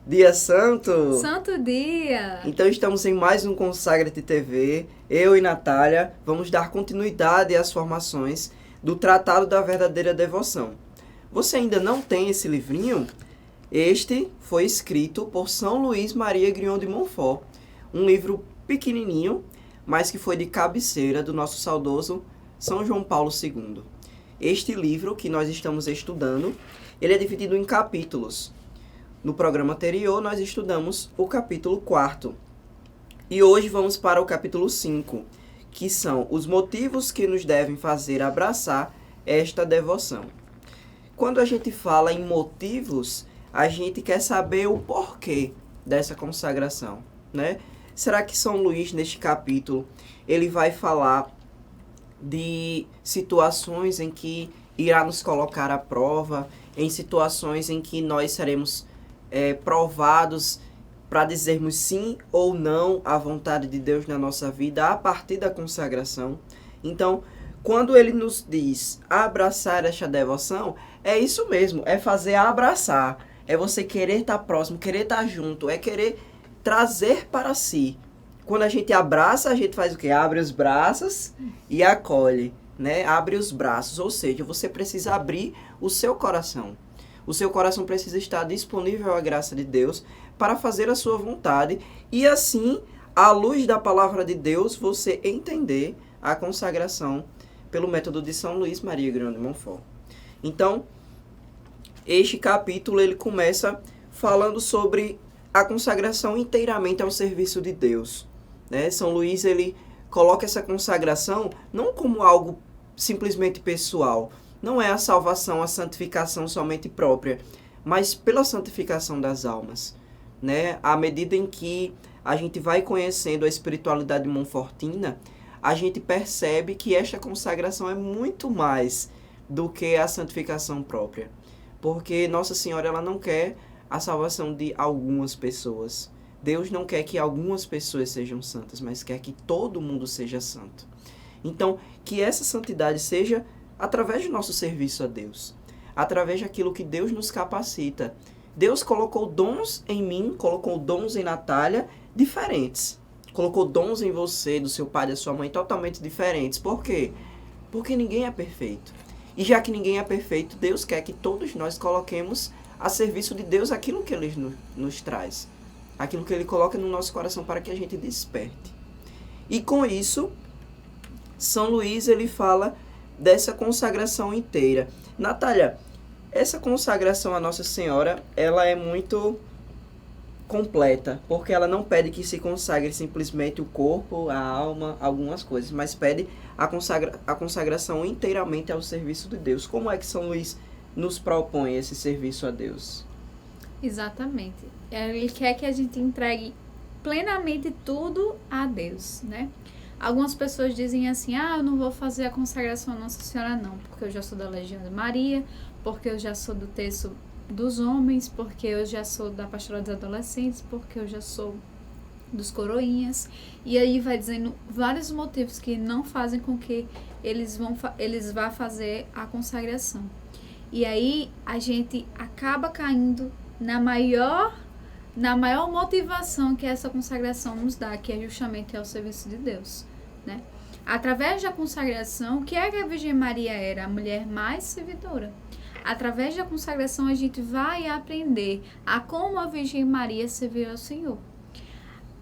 Dia Santo! Santo dia! Então estamos em mais um Consagra-te TV. Eu e Natália vamos dar continuidade às formações do Tratado da Verdadeira Devoção. Você ainda não tem esse livrinho? Este foi escrito por São Luís Maria Grignon de Montfort. Um livro pequenininho, mas que foi de cabeceira do nosso saudoso São João Paulo II. Este livro que nós estamos estudando, ele é dividido em capítulos. No programa anterior, nós estudamos o capítulo 4. E hoje vamos para o capítulo 5, que são os motivos que nos devem fazer abraçar esta devoção. Quando a gente fala em motivos, a gente quer saber o porquê dessa consagração, né? Será que São Luís, neste capítulo, ele vai falar de situações em que irá nos colocar à prova, em situações em que nós seremos provados para dizermos sim ou não à vontade de Deus na nossa vida a partir da consagração? Então, quando ele nos diz abraçar esta devoção, é isso mesmo, é fazer abraçar, é você querer estar próximo, querer estar junto, é querer trazer para si. Quando a gente abraça, a gente faz o quê? Abre os braços e acolhe, né? Abre os braços, ou seja, você precisa abrir o seu coração. O seu coração precisa estar disponível à graça de Deus para fazer a sua vontade e assim, à luz da palavra de Deus, você entender a consagração pelo método de São Luís Maria Grignon de Montfort. Então, este capítulo ele começa falando sobre a consagração inteiramente ao serviço de Deus, né? São Luís ele coloca essa consagração não como algo simplesmente pessoal, não é a salvação, a santificação somente própria, mas pela santificação das almas, né? À medida em que a gente vai conhecendo a espiritualidade monfortina, a gente percebe que esta consagração é muito mais do que a santificação própria. Porque Nossa Senhora ela não quer a salvação de algumas pessoas. Deus não quer que algumas pessoas sejam santas, mas quer que todo mundo seja santo. Então, que essa santidade seja através do nosso serviço a Deus, através daquilo que Deus nos capacita. Deus colocou dons em mim, colocou dons em Natália diferentes. Colocou dons em você, do seu pai e da sua mãe totalmente diferentes. Por quê? Porque ninguém é perfeito. E já que ninguém é perfeito, Deus quer que todos nós coloquemos a serviço de Deus aquilo que Ele nos traz. Aquilo que Ele coloca no nosso coração para que a gente desperte. E com isso, São Luís ele fala dessa consagração inteira. Natália, essa consagração à Nossa Senhora, ela é muito completa, porque ela não pede que se consagre simplesmente o corpo, a alma, algumas coisas, mas pede a consagração inteiramente ao serviço de Deus. Como é que São Luís nos propõe esse serviço a Deus? Exatamente. Ele quer que a gente entregue plenamente tudo a Deus, né? Algumas pessoas dizem assim, eu não vou fazer a consagração à Nossa Senhora não, porque eu já sou da Legião de Maria, porque eu já sou do terço dos homens, porque eu já sou da pastoral dos adolescentes, porque eu já sou dos coroinhas. E aí vai dizendo vários motivos que não fazem com que eles vá fazer a consagração. E aí a gente acaba caindo na maior motivação que essa consagração nos dá, que é justamente ao serviço de Deus, né? Através da consagração, o que é que a Virgem Maria era? A mulher mais servidora. Através da consagração, a gente vai aprender a como a Virgem Maria serviu ao Senhor.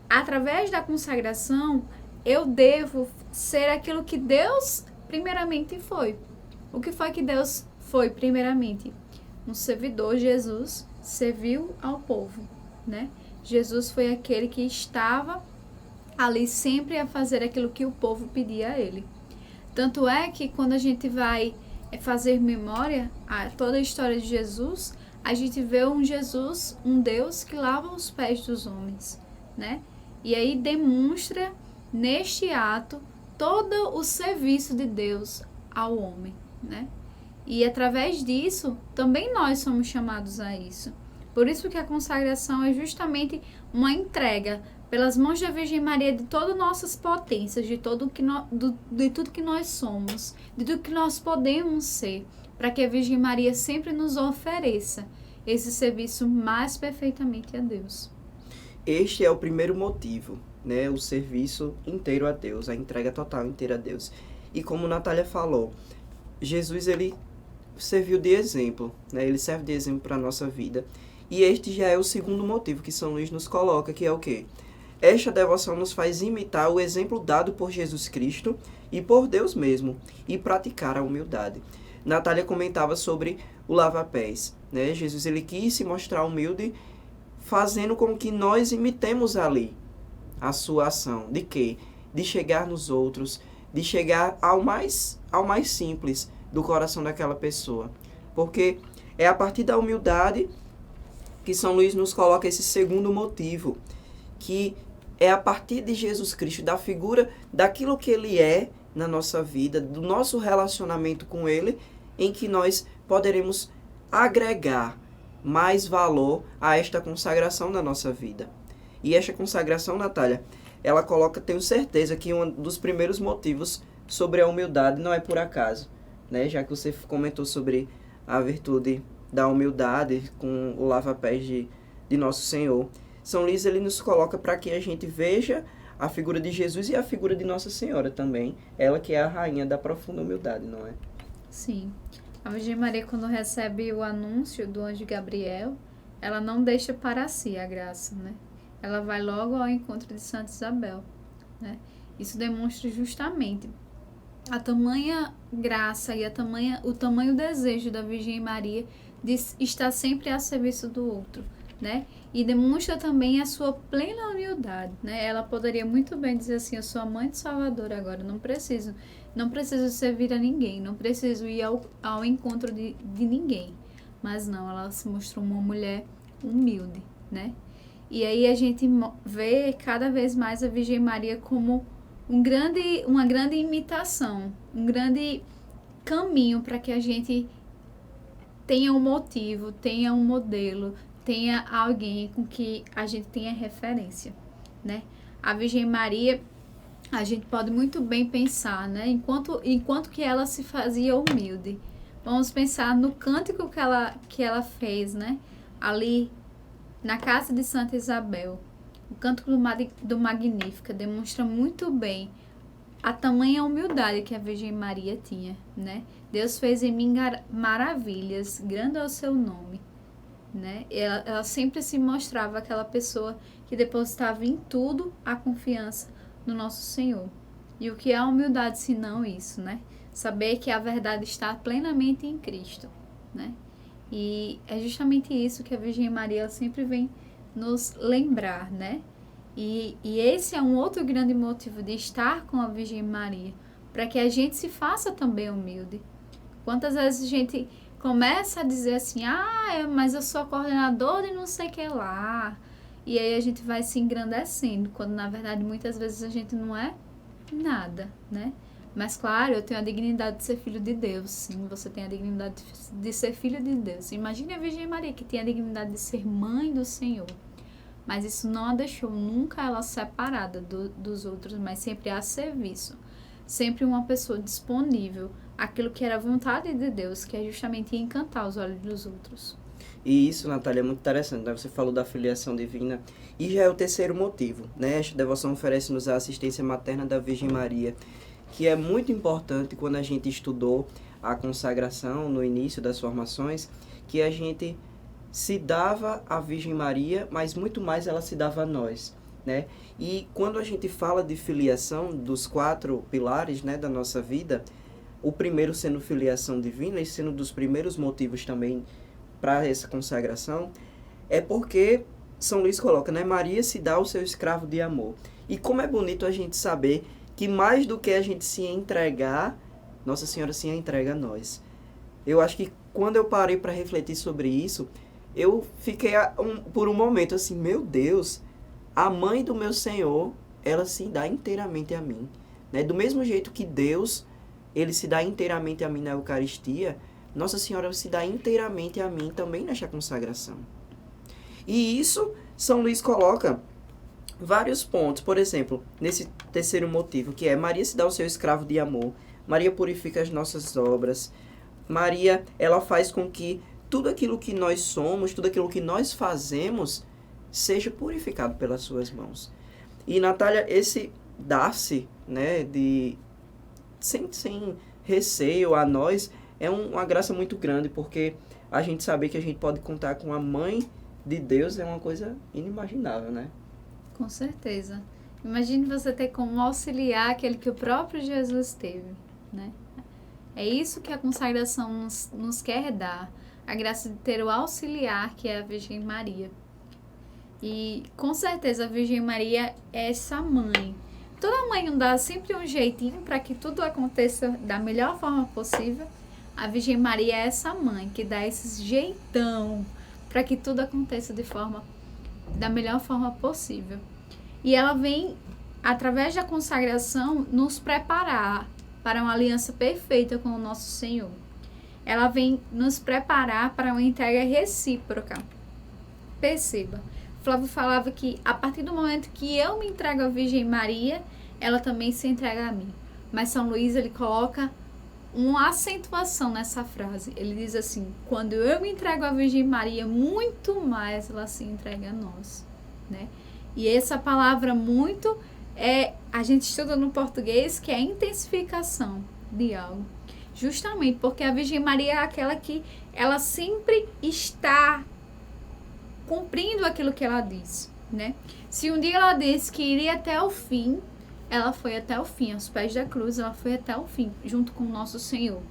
Através da consagração, eu devo ser aquilo que Deus primeiramente foi. O que foi que Deus foi primeiramente? Um servidor. Jesus serviu ao povo, né? Jesus foi aquele que estava ali sempre a fazer aquilo que o povo pedia a ele. Tanto é que quando a gente vai fazer memória a toda a história de Jesus, a gente vê um Jesus, um Deus que lava os pés dos homens, né? E aí demonstra neste ato todo o serviço de Deus ao homem, né? E através disso, também nós somos chamados a isso. Por isso que a consagração é justamente uma entrega pelas mãos da Virgem Maria, de todas nossas potências, de tudo que nós somos, de tudo que nós podemos ser, para que a Virgem Maria sempre nos ofereça esse serviço mais perfeitamente a Deus. Este é o primeiro motivo, né? O serviço inteiro a Deus, a entrega total inteira a Deus. E como Natália falou, Jesus, ele serviu de exemplo, né? Ele serve de exemplo para a nossa vida. E este já é o segundo motivo que São Luís nos coloca, que é o quê? Esta devoção nos faz imitar o exemplo dado por Jesus Cristo e por Deus mesmo, e praticar a humildade. Natália comentava sobre o lava-pés, né? Jesus, ele quis se mostrar humilde, fazendo com que nós imitemos ali a sua ação. De quê? De chegar nos outros, de chegar ao mais simples do coração daquela pessoa. Porque é a partir da humildade que São Luís nos coloca esse segundo motivo, que é a partir de Jesus Cristo, da figura, daquilo que ele é na nossa vida, do nosso relacionamento com ele, em que nós poderemos agregar mais valor a esta consagração na nossa vida. E esta consagração, Natália, ela coloca, tenho certeza, que um dos primeiros motivos sobre a humildade não é por acaso, né? Já que você comentou sobre a virtude da humildade com o lava-pés de Nosso Senhor. São Luís, ele nos coloca para que a gente veja a figura de Jesus e a figura de Nossa Senhora também. Ela que é a rainha da profunda humildade, não é? Sim. A Virgem Maria, quando recebe o anúncio do anjo Gabriel, ela não deixa para si a graça, né? Ela vai logo ao encontro de Santa Isabel, né? Isso demonstra justamente a tamanha graça e o tamanho desejo da Virgem Maria de estar sempre a serviço do outro, né? E demonstra também a sua plena humildade, né? Ela poderia muito bem dizer assim: eu sou a mãe do Salvador agora, não preciso servir a ninguém, não preciso ir ao encontro de ninguém. Mas não, ela se mostrou uma mulher humilde, né? E aí a gente vê cada vez mais a Virgem Maria como uma grande imitação, um grande caminho para que a gente tenha um motivo, tenha um modelo, tenha alguém com que a gente tenha referência, né? A Virgem Maria, a gente pode muito bem pensar, né? Enquanto que ela se fazia humilde. Vamos pensar no cântico que ela fez, né? Ali na casa de Santa Isabel. O cântico do Magnífica demonstra muito bem a tamanha humildade que a Virgem Maria tinha, né? Deus fez em mim maravilhas, grande é o seu nome, né? Ela sempre se mostrava aquela pessoa que depositava em tudo a confiança no nosso Senhor. E o que é a humildade se não isso, né? Saber que a verdade está plenamente em Cristo, né? E é justamente isso que a Virgem Maria sempre vem nos lembrar, né? E esse é um outro grande motivo de estar com a Virgem Maria, para que a gente se faça também humilde. Quantas vezes a gente começa a dizer assim: mas eu sou coordenadora e não sei o que lá. E aí a gente vai se engrandecendo, quando na verdade muitas vezes a gente não é nada, né? Mas claro, eu tenho a dignidade de ser filho de Deus. Sim, você tem a dignidade de ser filho de Deus. Imagine a Virgem Maria, que tem a dignidade de ser mãe do Senhor. Mas isso não a deixou nunca ela separada dos outros, mas sempre a serviço. Sempre uma pessoa disponível àquilo que era a vontade de Deus, que é justamente encantar os olhos dos outros. E isso, Natália, é muito interessante, né? Você falou da filiação divina. E já é o terceiro motivo, né? Esta devoção oferece-nos a assistência materna da Virgem Maria, que é muito importante quando a gente estudou a consagração no início das formações, que a gente se dava à Virgem Maria, mas muito mais ela se dava a nós, né? E quando a gente fala de filiação, dos 4 pilares, né, da nossa vida, o primeiro sendo filiação divina, e sendo dos primeiros motivos também para essa consagração, é porque São Luís coloca, né, Maria se dá ao seu escravo de amor. E como é bonito a gente saber que mais do que a gente se entregar, Nossa Senhora se entrega a nós. Eu acho que quando eu parei para refletir sobre isso, eu fiquei por um momento assim: meu Deus, a mãe do meu Senhor, ela se dá inteiramente a mim, né? Do mesmo jeito que Deus, ele se dá inteiramente a mim na Eucaristia, Nossa Senhora se dá inteiramente a mim também nesta consagração. E isso São Luís coloca vários pontos. Por exemplo, nesse terceiro motivo, que é Maria se dá ao seu escravo de amor. Maria purifica as nossas obras. Maria, ela faz com que tudo aquilo que nós somos, tudo aquilo que nós fazemos, seja purificado pelas suas mãos. E, Natália, esse dar-se, né, sem receio a nós, é uma graça muito grande, porque a gente saber que a gente pode contar com a mãe de Deus é uma coisa inimaginável, né? Com certeza. Imagine você ter como auxiliar aquele que o próprio Jesus teve, né? É isso que a consagração nos quer dar, a graça de ter o auxiliar, que é a Virgem Maria. E com certeza a Virgem Maria é essa mãe. Toda mãe não dá sempre um jeitinho para que tudo aconteça da melhor forma possível. A Virgem Maria é essa mãe que dá esse jeitão para que tudo aconteça da melhor forma possível. E ela vem, através da consagração, nos preparar para uma aliança perfeita com o nosso Senhor. Ela vem nos preparar para uma entrega recíproca. Perceba, Flávio falava que a partir do momento que eu me entrego à Virgem Maria, ela também se entrega a mim. Mas São Luís, ele coloca uma acentuação nessa frase. Ele diz assim: quando eu me entrego à Virgem Maria, muito mais ela se entrega a nós, né? E essa palavra muito a gente estuda no português, que é intensificação de algo. Justamente porque a Virgem Maria é aquela que ela sempre está cumprindo aquilo que ela diz, né? Se um dia ela disse que iria até o fim, ela foi até o fim, aos pés da cruz, ela foi até o fim, junto com o nosso Senhor.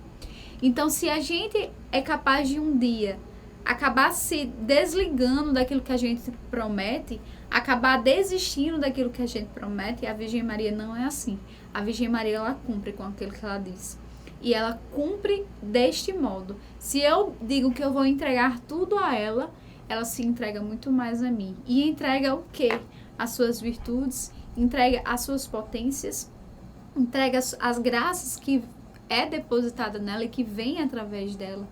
Então, se a gente é capaz de um dia acabar se desligando daquilo que a gente promete, acabar desistindo daquilo que a gente promete, a Virgem Maria não é assim. A Virgem Maria, ela cumpre com aquilo que ela diz. E ela cumpre deste modo. Se eu digo que eu vou entregar tudo a ela, ela se entrega muito mais a mim. E entrega o quê? As suas virtudes, entrega as suas potências, entrega as graças que é depositada nela e que vem através dela.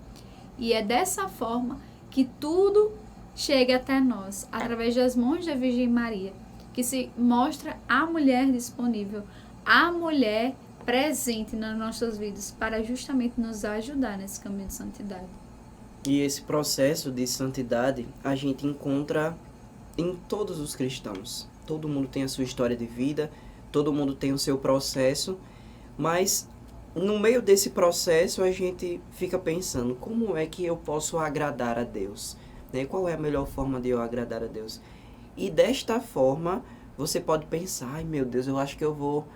E é dessa forma que tudo chega até nós, através das mãos da Virgem Maria, que se mostra a mulher disponível, a mulher presente nas nossas vidas, para justamente nos ajudar nesse caminho de santidade. E esse processo de santidade a gente encontra em todos os cristãos. Todo mundo tem a sua história de vida, todo mundo tem o seu processo, mas no meio desse processo a gente fica pensando: como é que eu posso agradar a Deus? Né? Qual é a melhor forma de eu agradar a Deus? E desta forma você pode pensar: ai meu Deus, eu acho que eu vou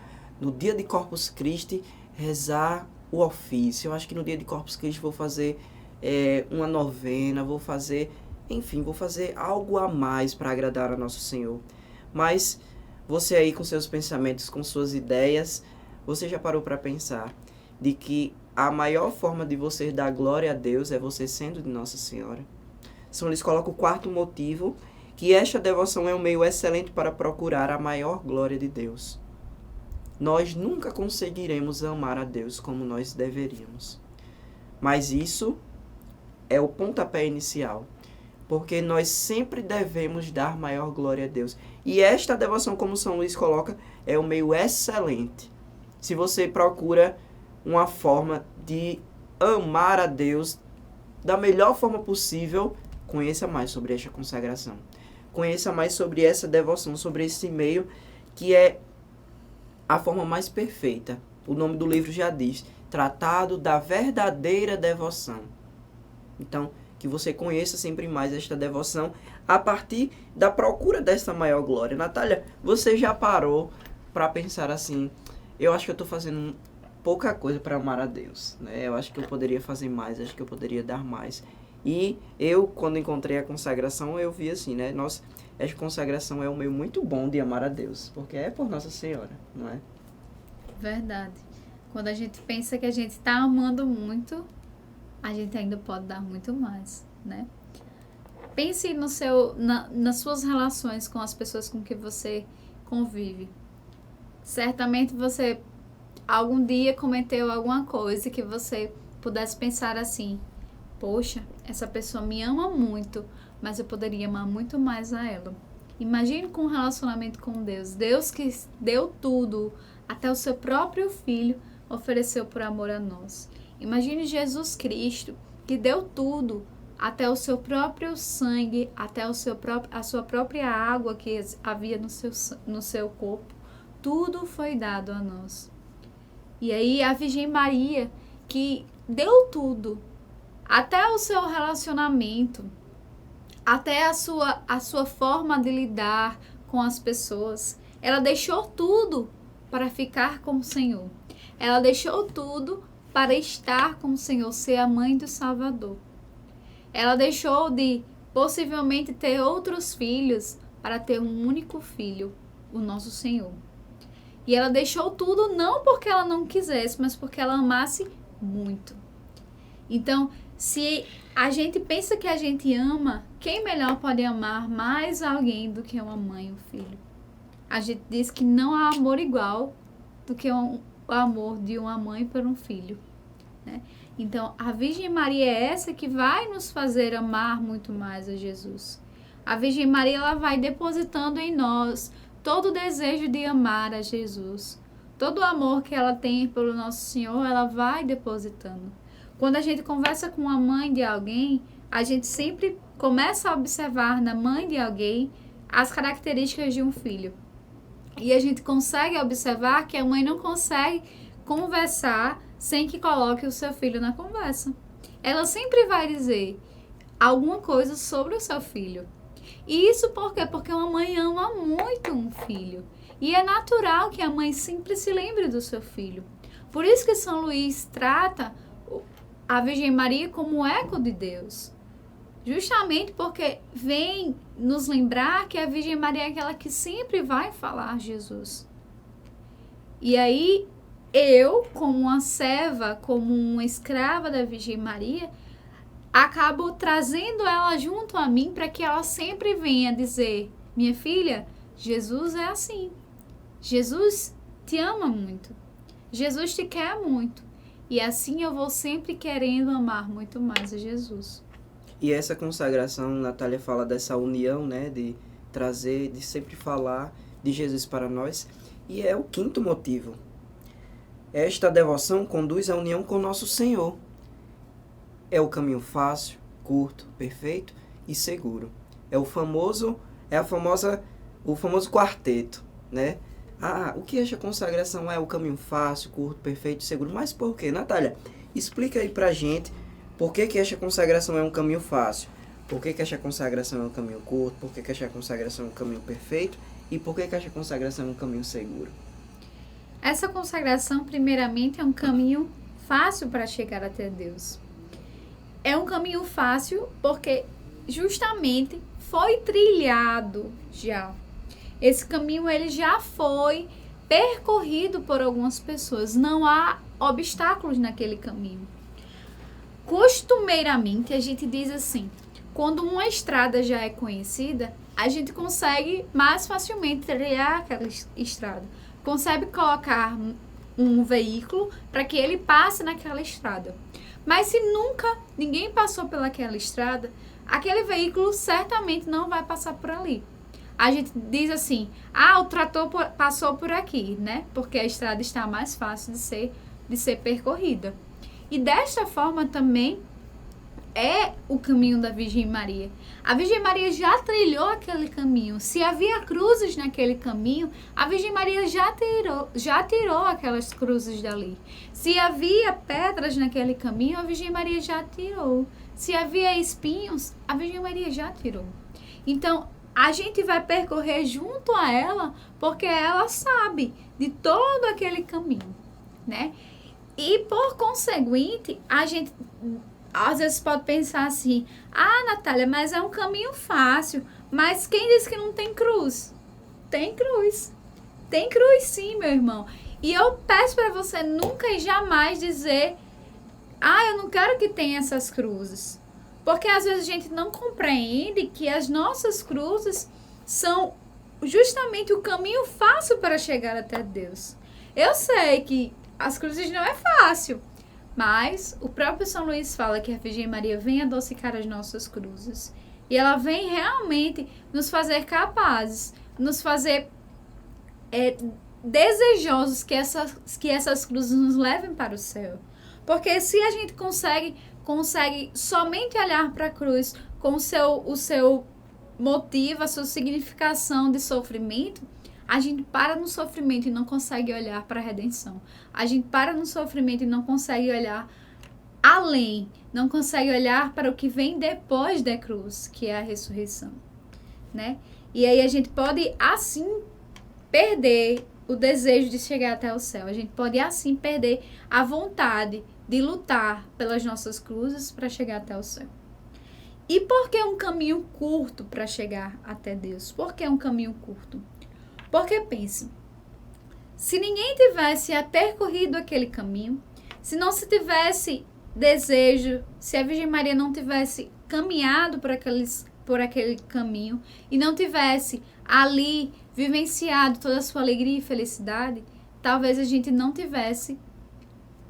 no dia de Corpus Christi rezar o ofício, eu acho que no dia de Corpus Christi vou fazer uma novena, vou fazer algo a mais para agradar a nosso Senhor. Mas você aí com seus pensamentos, com suas ideias, você já parou para pensar de que a maior forma de você dar glória a Deus é você sendo de Nossa Senhora? São Luís coloca o quarto motivo, que esta devoção é um meio excelente para procurar a maior glória de Deus. Nós nunca conseguiremos amar a Deus como nós deveríamos. Mas isso é o pontapé inicial, porque nós sempre devemos dar maior glória a Deus. E esta devoção, como São Luís coloca, é um meio excelente. Se você procura uma forma de amar a Deus da melhor forma possível, conheça mais sobre esta consagração. Conheça mais sobre essa devoção, sobre esse meio que é a forma mais perfeita. O nome do livro já diz: Tratado da Verdadeira Devoção. Então, que você conheça sempre mais esta devoção a partir da procura dessa maior glória. Natália, você já parou para pensar assim: eu acho que eu estou fazendo pouca coisa para amar a Deus, né? Eu acho que eu poderia fazer mais, acho que eu poderia dar mais. E eu, quando encontrei a consagração, eu vi assim, né? Nossa, essa consagração é um meio muito bom de amar a Deus, porque é por Nossa Senhora, não é? Verdade. Quando a gente pensa que a gente está amando muito, a gente ainda pode dar muito mais, né? Pense nas suas relações com as pessoas com que você convive. Certamente você algum dia cometeu alguma coisa que você pudesse pensar assim: poxa, essa pessoa me ama muito, mas eu poderia amar muito mais a ela. Imagine com um relacionamento com Deus. Deus que deu tudo, até o seu próprio Filho, ofereceu por amor a nós. Imagine Jesus Cristo, que deu tudo, até o seu próprio sangue, até a sua própria água que havia no seu corpo. Tudo foi dado a nós. E aí a Virgem Maria, que deu tudo, até o seu relacionamento, até a sua forma de lidar com as pessoas. Ela deixou tudo para ficar com o Senhor. Ela deixou tudo para estar com o Senhor, ser a mãe do Salvador. Ela deixou de possivelmente ter outros filhos para ter um único filho, o nosso Senhor. E ela deixou tudo não porque ela não quisesse, mas porque ela amasse muito. Então, se a gente pensa que a gente ama, quem melhor pode amar mais alguém do que uma mãe e um filho? A gente diz que não há amor igual do que o amor de uma mãe por um filho, né? Então, a Virgem Maria é essa que vai nos fazer amar muito mais a Jesus. A Virgem Maria, ela vai depositando em nós todo o desejo de amar a Jesus. Todo o amor que ela tem pelo nosso Senhor, ela vai depositando. Quando a gente conversa com a mãe de alguém, a gente sempre começa a observar na mãe de alguém as características de um filho. E a gente consegue observar que a mãe não consegue conversar sem que coloque o seu filho na conversa. Ela sempre vai dizer alguma coisa sobre o seu filho. E isso por quê? Porque uma mãe ama muito um filho. E é natural que a mãe sempre se lembre do seu filho. Por isso que São Luís trata a Virgem Maria como eco de Deus. Justamente porque vem nos lembrar que a Virgem Maria é aquela que sempre vai falar Jesus. E aí, eu, como uma serva, como uma escrava da Virgem Maria, acabo trazendo ela junto a mim para que ela sempre venha dizer: minha filha, Jesus é assim. Jesus te ama muito. Jesus te quer muito. E assim eu vou sempre querendo amar muito mais a Jesus. E essa consagração, Natália fala dessa união, né, de trazer, de sempre falar de Jesus para nós. E é o quinto motivo. Esta devoção conduz à união com nosso Senhor. É o caminho fácil, curto, perfeito e seguro. É o famoso quarteto, né? O que esta consagração é o caminho fácil, curto, perfeito e seguro? Mas por quê? Natália, explica aí pra gente por que esta consagração é um caminho fácil, por que esta consagração é um caminho curto, por que esta consagração é um caminho perfeito e por que esta consagração é um caminho seguro. Essa consagração, primeiramente, é um caminho fácil para chegar até Deus. É um caminho fácil porque justamente foi trilhado já. Esse caminho ele já foi percorrido por algumas pessoas. Não há obstáculos naquele caminho. Costumeiramente, a gente diz assim, quando uma estrada já é conhecida, a gente consegue mais facilmente trilhar aquela estrada. Consegue colocar um veículo para que ele passe naquela estrada. Mas se nunca ninguém passou pelaquela estrada, aquele veículo certamente não vai passar por ali. A gente diz assim, o trator passou por aqui, né? Porque a estrada está mais fácil de ser percorrida. E desta forma também é o caminho da Virgem Maria. A Virgem Maria já trilhou aquele caminho. Se havia cruzes naquele caminho, a Virgem Maria já tirou aquelas cruzes dali. Se havia pedras naquele caminho, a Virgem Maria já tirou. Se havia espinhos, a Virgem Maria já tirou. Então, a gente vai percorrer junto a ela, porque ela sabe de todo aquele caminho, né? E, por conseguinte, a gente às vezes pode pensar assim, Natália, mas é um caminho fácil, mas quem disse que não tem cruz? Tem cruz. Tem cruz sim, meu irmão. E eu peço para você nunca e jamais dizer, eu não quero que tenha essas cruzes. Porque às vezes a gente não compreende que as nossas cruzes são justamente o caminho fácil para chegar até Deus. Eu sei que as cruzes não é fácil, mas o próprio São Luís fala que a Virgem Maria vem adocicar as nossas cruzes. E ela vem realmente nos fazer capazes, nos fazer desejosos que essas cruzes nos levem para o céu. Porque se a gente consegue somente olhar para a cruz com o seu motivo, a sua significação de sofrimento, a gente para no sofrimento e não consegue olhar para a redenção. A gente para no sofrimento e não consegue olhar além, não consegue olhar para o que vem depois da cruz, que é a ressurreição, né? E aí a gente pode, assim, perder o desejo de chegar até o céu. A gente pode, assim, perder a vontade de lutar pelas nossas cruzes para chegar até o céu. E por que um caminho curto para chegar até Deus? Por que um caminho curto? Porque pense, se ninguém tivesse percorrido aquele caminho, se não se tivesse desejo, se a Virgem Maria não tivesse caminhado por aquele caminho e não tivesse ali vivenciado toda a sua alegria e felicidade, talvez a gente não tivesse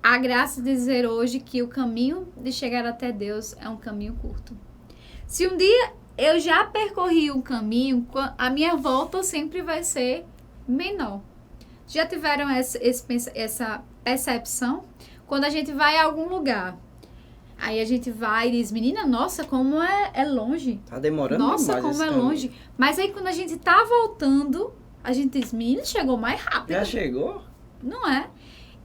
a graça de dizer hoje que o caminho de chegar até Deus é um caminho curto. Se um dia eu já percorri um caminho, a minha volta sempre vai ser menor. Já tiveram essa percepção? Quando a gente vai a algum lugar, aí a gente vai e diz, menina, nossa, como é longe. Tá demorando nossa, demais como esse é caminho. longe. Mas aí quando a gente tá voltando, a gente diz, menina, chegou mais rápido. Já chegou? Não é?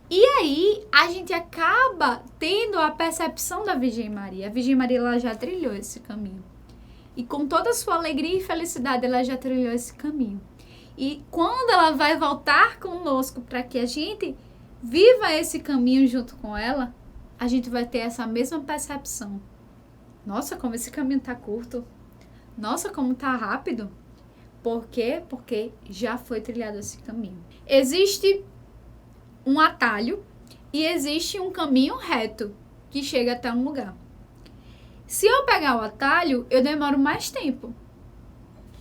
E aí, a gente acaba tendo a percepção da Virgem Maria. A Virgem Maria, ela já trilhou esse caminho. E com toda a sua alegria e felicidade, ela já trilhou esse caminho. E quando ela vai voltar conosco para que a gente viva esse caminho junto com ela, a gente vai ter essa mesma percepção. Nossa, como esse caminho tá curto. Nossa, como tá rápido. Por quê? Porque já foi trilhado esse caminho. Existe um atalho e existe um caminho reto que chega até um lugar. Se eu pegar o atalho, eu demoro mais tempo.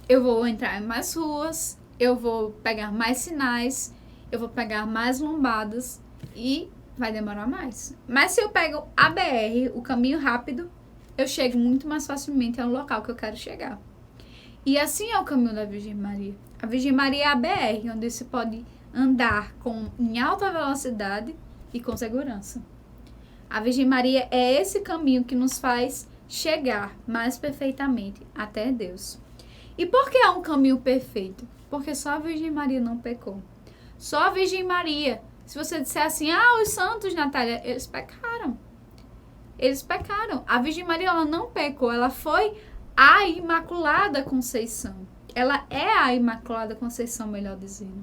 Eu vou entrar em mais ruas, eu vou pegar mais sinais, eu vou pegar mais lombadas e vai demorar mais. Mas se eu pego a BR, o caminho rápido, eu chego muito mais facilmente ao local que eu quero chegar. E assim é o caminho da Virgem Maria. A Virgem Maria é a BR, onde se pode andar em alta velocidade e com segurança. A Virgem Maria é esse caminho que nos faz chegar mais perfeitamente até Deus. E por que é um caminho perfeito? Porque só a Virgem Maria não pecou. Só a Virgem Maria. Se você disser assim, os santos, Natália, eles pecaram. Eles pecaram. A Virgem Maria, ela não pecou. Ela foi a Imaculada Conceição. Ela é a Imaculada Conceição, melhor dizendo.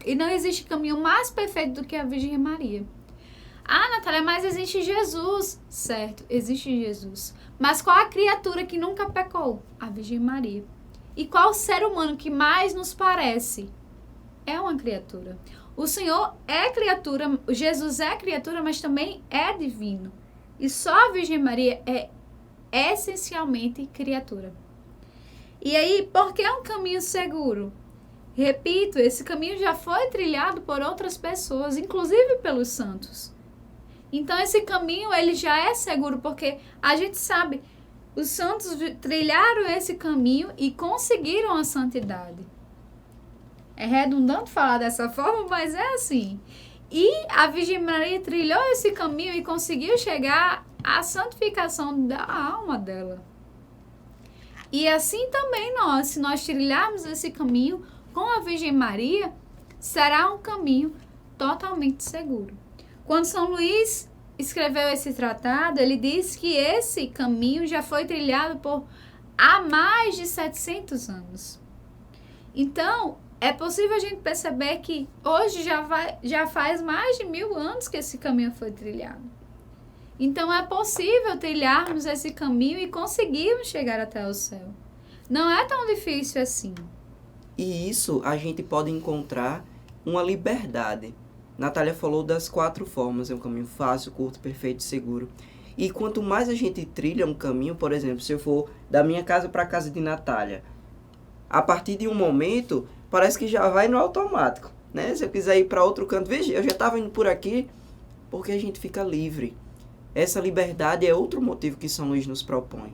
E não existe caminho mais perfeito do que a Virgem Maria. Natália, mas existe Jesus. Certo, existe Jesus. Mas qual a criatura que nunca pecou? A Virgem Maria. E qual o ser humano que mais nos parece? É uma criatura. O Senhor é criatura, Jesus é criatura, mas também é divino. E só a Virgem Maria é essencialmente criatura. E aí, por que é um caminho seguro? Repito, esse caminho já foi trilhado por outras pessoas, inclusive pelos santos. Então, esse caminho, ele já é seguro, porque a gente sabe, os santos trilharam esse caminho e conseguiram a santidade. É redundante falar dessa forma, mas é assim. E a Virgem Maria trilhou esse caminho e conseguiu chegar à santificação da alma dela. E assim também nós, se nós trilharmos esse caminho com a Virgem Maria, será um caminho totalmente seguro. Quando São Luís escreveu esse tratado, ele diz que esse caminho já foi trilhado há mais de 700 anos. Então, é possível a gente perceber que hoje já faz mais de 1000 anos que esse caminho foi trilhado. Então, é possível trilharmos esse caminho e conseguirmos chegar até o céu. Não é tão difícil assim. E isso a gente pode encontrar uma liberdade. Natália falou das 4 formas, é um caminho fácil, curto, perfeito e seguro. E quanto mais a gente trilha um caminho, por exemplo, se eu for da minha casa para a casa de Natália, a partir de um momento, parece que já vai no automático, né? Se eu quiser ir para outro canto, veja, eu já estava indo por aqui, porque a gente fica livre. Essa liberdade é outro motivo que São Luís nos propõe.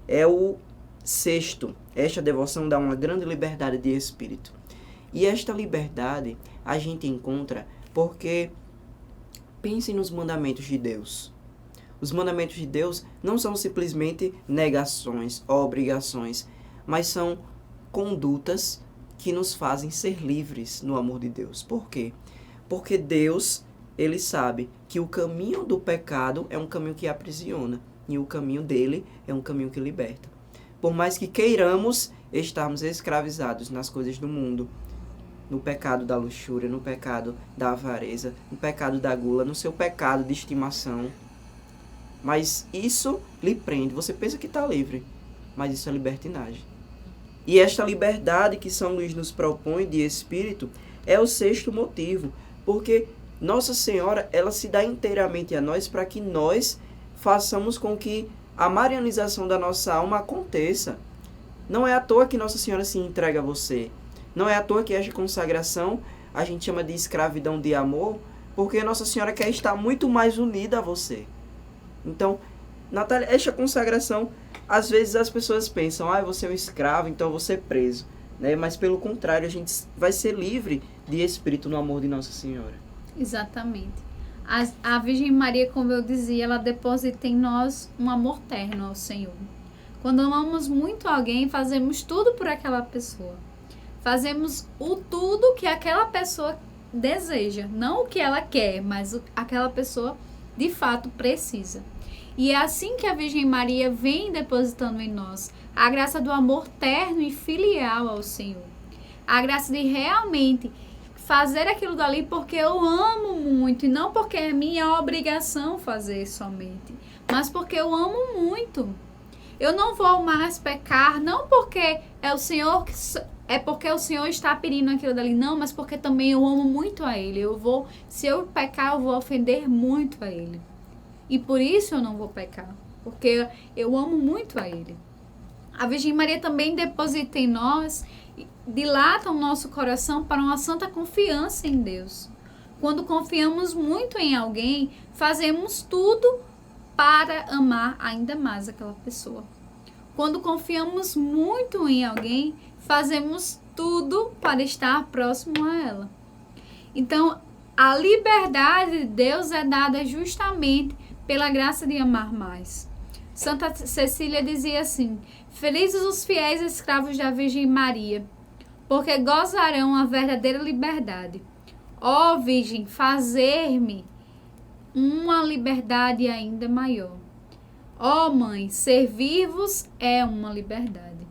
É o Sexto, esta devoção dá uma grande liberdade de espírito. E esta liberdade a gente encontra porque pensem nos mandamentos de Deus. Os mandamentos de Deus não são simplesmente negações, obrigações, mas são condutas que nos fazem ser livres no amor de Deus. Por quê? Porque Deus, Ele sabe que o caminho do pecado é um caminho que aprisiona e o caminho dele é um caminho que liberta. Por mais que queiramos estarmos escravizados nas coisas do mundo, no pecado da luxúria, no pecado da avareza, no pecado da gula, no seu pecado de estimação, mas isso lhe prende. Você pensa que está livre, mas isso é libertinagem. E esta liberdade que São Luís nos propõe de espírito é o sexto motivo, porque Nossa Senhora, ela se dá inteiramente a nós para que nós façamos com que a marianização da nossa alma aconteça. Não é à toa que Nossa Senhora se entrega a você. Não é à toa que esta consagração a gente chama de escravidão de amor, porque Nossa Senhora quer estar muito mais unida a você. Então, Natália, esta consagração, às vezes as pessoas pensam, você é um escravo, então eu vou ser preso. Né? Mas pelo contrário, a gente vai ser livre de espírito no amor de Nossa Senhora. Exatamente. A Virgem Maria, como eu dizia, ela deposita em nós um amor terno ao Senhor. Quando amamos muito alguém, fazemos tudo por aquela pessoa. Fazemos o tudo que aquela pessoa deseja. Não o que ela quer, mas aquela pessoa de fato precisa. E é assim que a Virgem Maria vem depositando em nós a graça do amor terno e filial ao Senhor. A graça de realmente fazer aquilo dali porque eu amo muito e não porque é minha obrigação fazer somente, mas porque eu amo muito. Eu não vou mais pecar, não porque é o Senhor que é porque o Senhor está pedindo aquilo dali, não, mas porque também eu amo muito a Ele. Se eu pecar, eu vou ofender muito a Ele. E por isso eu não vou pecar, porque eu amo muito a Ele. A Virgem Maria também deposita em nós, dilata o nosso coração para uma santa confiança em Deus. Quando confiamos muito em alguém, fazemos tudo para amar ainda mais aquela pessoa. Quando confiamos muito em alguém, fazemos tudo para estar próximo a ela. Então, a liberdade de Deus é dada justamente pela graça de amar mais. Santa Cecília dizia assim: felizes os fiéis escravos da Virgem Maria, porque gozarão a verdadeira liberdade. Ó Virgem, fazer-me uma liberdade ainda maior. Ó Mãe, servir-vos é uma liberdade.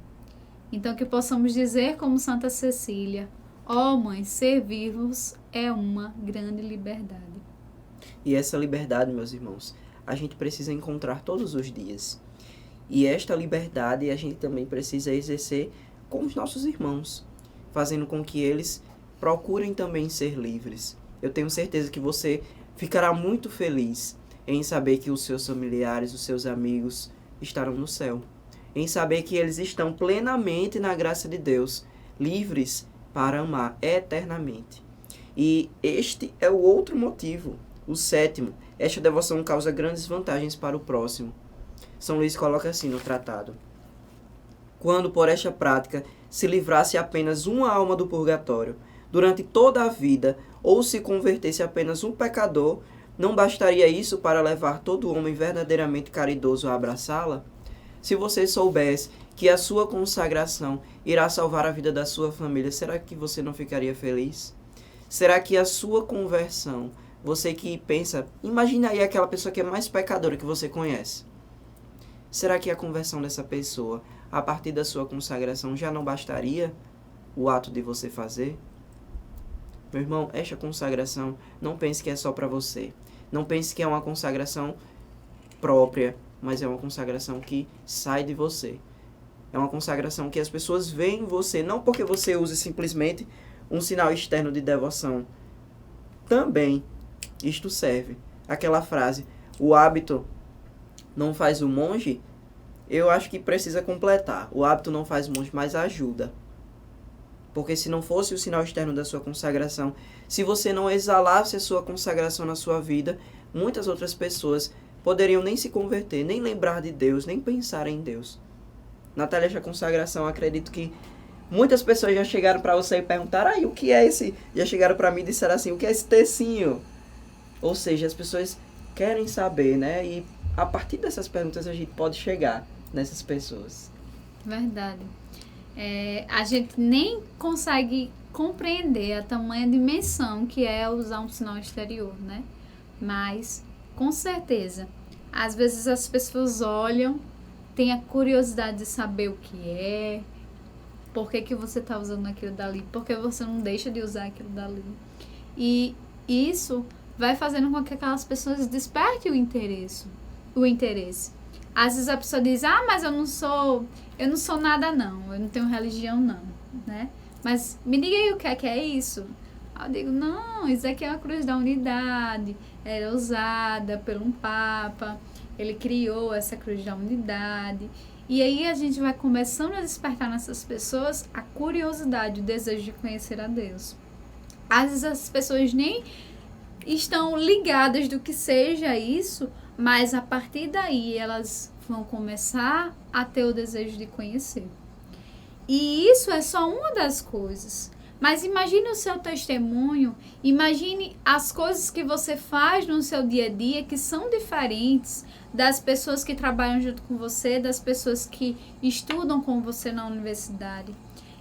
Então que possamos dizer como Santa Cecília: ó Mãe, servir-vos é uma grande liberdade. E essa liberdade, meus irmãos, a gente precisa encontrar todos os dias. E esta liberdade a gente também precisa exercer com os nossos irmãos, fazendo com que eles procurem também ser livres. Eu tenho certeza que você ficará muito feliz em saber que os seus familiares, os seus amigos estarão no céu. Em saber que eles estão plenamente na graça de Deus, livres para amar eternamente. E este é o outro motivo, o sétimo. Esta devoção causa grandes vantagens para o próximo. São Luís coloca assim no tratado: quando por esta prática se livrasse apenas uma alma do purgatório durante toda a vida, ou se convertesse apenas um pecador, não bastaria isso para levar todo homem verdadeiramente caridoso a abraçá-la? Se você soubesse que a sua consagração irá salvar a vida da sua família, será que você não ficaria feliz? Será que a sua conversão, você que pensa, imagina aí aquela pessoa que é mais pecadora que você conhece. Será que a conversão dessa pessoa, a partir da sua consagração, já não bastaria o ato de você fazer? Meu irmão, esta consagração, não pense que é só para você. Não pense que é uma consagração própria, mas é uma consagração que sai de você. É uma consagração que as pessoas veem em você, não porque você use simplesmente um sinal externo de devoção. Também isto serve. Aquela frase, o hábito não faz o monge, eu acho que precisa completar. O hábito não faz o monge, mas ajuda. Porque se não fosse o sinal externo da sua consagração, se você não exalasse a sua consagração na sua vida, muitas outras pessoas poderiam nem se converter, nem lembrar de Deus, nem pensar em Deus. Natália, essa consagração, acredito que muitas pessoas já chegaram para você e perguntaram, o que é esse? Já chegaram para mim e disseram assim, o que é esse tecinho? Ou seja, as pessoas querem saber, né? E a partir dessas perguntas a gente pode chegar nessas pessoas. Verdade. A gente nem consegue compreender a tamanha dimensão que é usar um sinal exterior, né? Mas, com certeza, às vezes as pessoas olham, têm a curiosidade de saber o que é, por que você está usando aquilo dali, por que você não deixa de usar aquilo dali. E isso vai fazendo com que aquelas pessoas despertem o interesse. Às vezes a pessoa diz, mas eu não sou nada não, eu não tenho religião não, né? Mas me diga aí o que é isso? Eu digo, não, isso aqui é uma cruz da unidade, era usada por um papa, ele criou essa cruz da unidade. E aí a gente vai começando a despertar nessas pessoas a curiosidade, o desejo de conhecer a Deus. Às vezes as pessoas nem estão ligadas do que seja isso, mas a partir daí elas vão começar a ter o desejo de conhecer. E isso é só uma das coisas. Mas imagine o seu testemunho, imagine as coisas que você faz no seu dia a dia que são diferentes das pessoas que trabalham junto com você, das pessoas que estudam com você na universidade.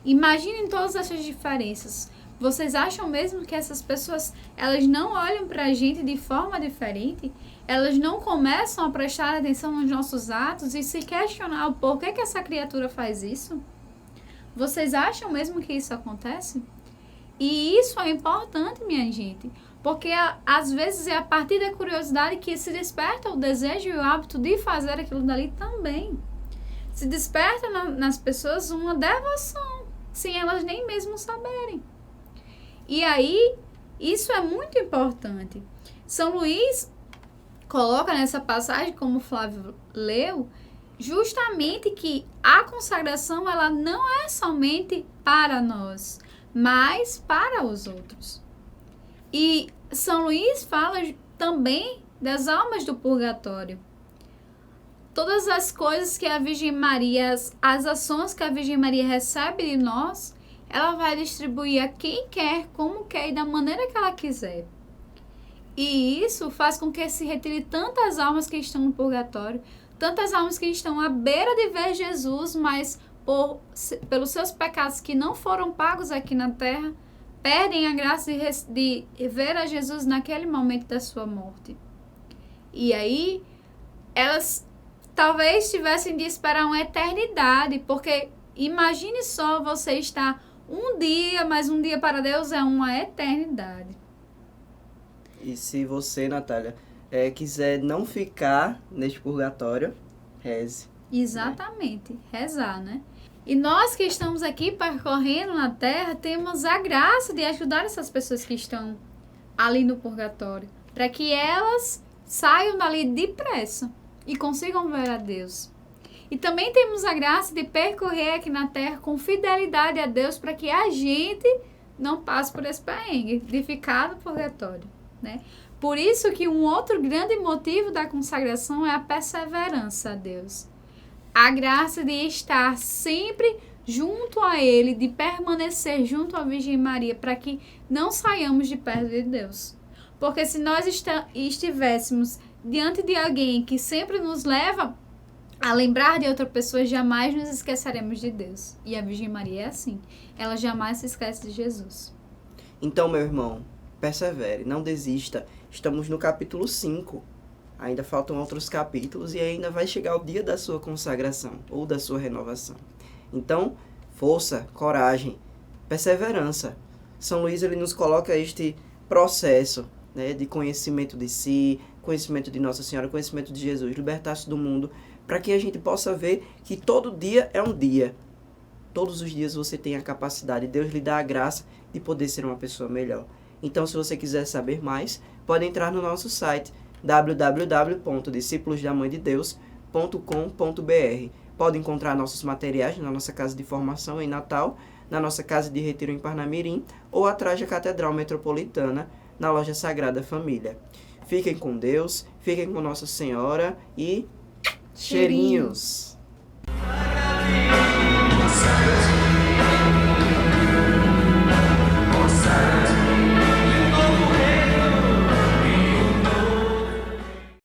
Imagine todas essas diferenças. Vocês acham mesmo que essas pessoas, elas não olham para a gente de forma diferente? Elas não começam a prestar atenção nos nossos atos e se questionar o porquê que essa criatura faz isso? Vocês acham mesmo que isso acontece? E isso é importante, minha gente, porque às vezes é a partir da curiosidade que se desperta o desejo e o hábito de fazer aquilo dali também. Se desperta nas pessoas uma devoção, sem elas nem mesmo saberem. E aí, isso é muito importante. São Luís coloca nessa passagem, como o Flávio leu, justamente que a consagração ela não é somente para nós, mas para os outros. E São Luís fala também das almas do purgatório. Todas as coisas que a Virgem Maria, as ações que a Virgem Maria recebe de nós, ela vai distribuir a quem quer, como quer e da maneira que ela quiser. E isso faz com que se retire tantas almas que estão no purgatório, tantas almas que estão à beira de ver Jesus, mas pelos seus pecados que não foram pagos aqui na terra, perdem a graça de ver a Jesus naquele momento da sua morte. E aí, elas talvez tivessem de esperar uma eternidade, porque imagine só você estar um dia, mas um dia para Deus é uma eternidade. E se você, Natália, quiser não ficar neste purgatório, reze. Exatamente, rezar, né? E nós que estamos aqui percorrendo na Terra, temos a graça de ajudar essas pessoas que estão ali no purgatório, para que elas saiam dali depressa e consigam ver a Deus. E também temos a graça de percorrer aqui na Terra com fidelidade a Deus, para que a gente não passe por esse perrengue de ficar no purgatório, né? Por isso que um outro grande motivo da consagração é a perseverança a Deus. A graça de estar sempre junto a Ele, de permanecer junto à Virgem Maria, para que não saiamos de perto de Deus. Porque se nós estivéssemos diante de alguém que sempre nos leva a lembrar de outra pessoa, jamais nos esqueceremos de Deus. E a Virgem Maria é assim. Ela jamais se esquece de Jesus. Então, meu irmão, persevere, não desista. Estamos no capítulo 5. Ainda faltam outros capítulos e ainda vai chegar o dia da sua consagração ou da sua renovação. Então, força, coragem, perseverança. São Luís ele nos coloca este processo, né, de conhecimento de si, conhecimento de Nossa Senhora, conhecimento de Jesus, libertar-se do mundo, para que a gente possa ver que todo dia é um dia. Todos os dias você tem a capacidade, Deus lhe dá a graça de poder ser uma pessoa melhor. Então, se você quiser saber mais, pode entrar no nosso site www.disciplosdaMãeDeDeus.com.br. Pode encontrar nossos materiais na nossa casa de formação em Natal, na nossa casa de retiro em Parnamirim ou atrás da Catedral Metropolitana, na loja Sagrada Família. Fiquem com Deus, fiquem com Nossa Senhora e cheirinhos! Sanity.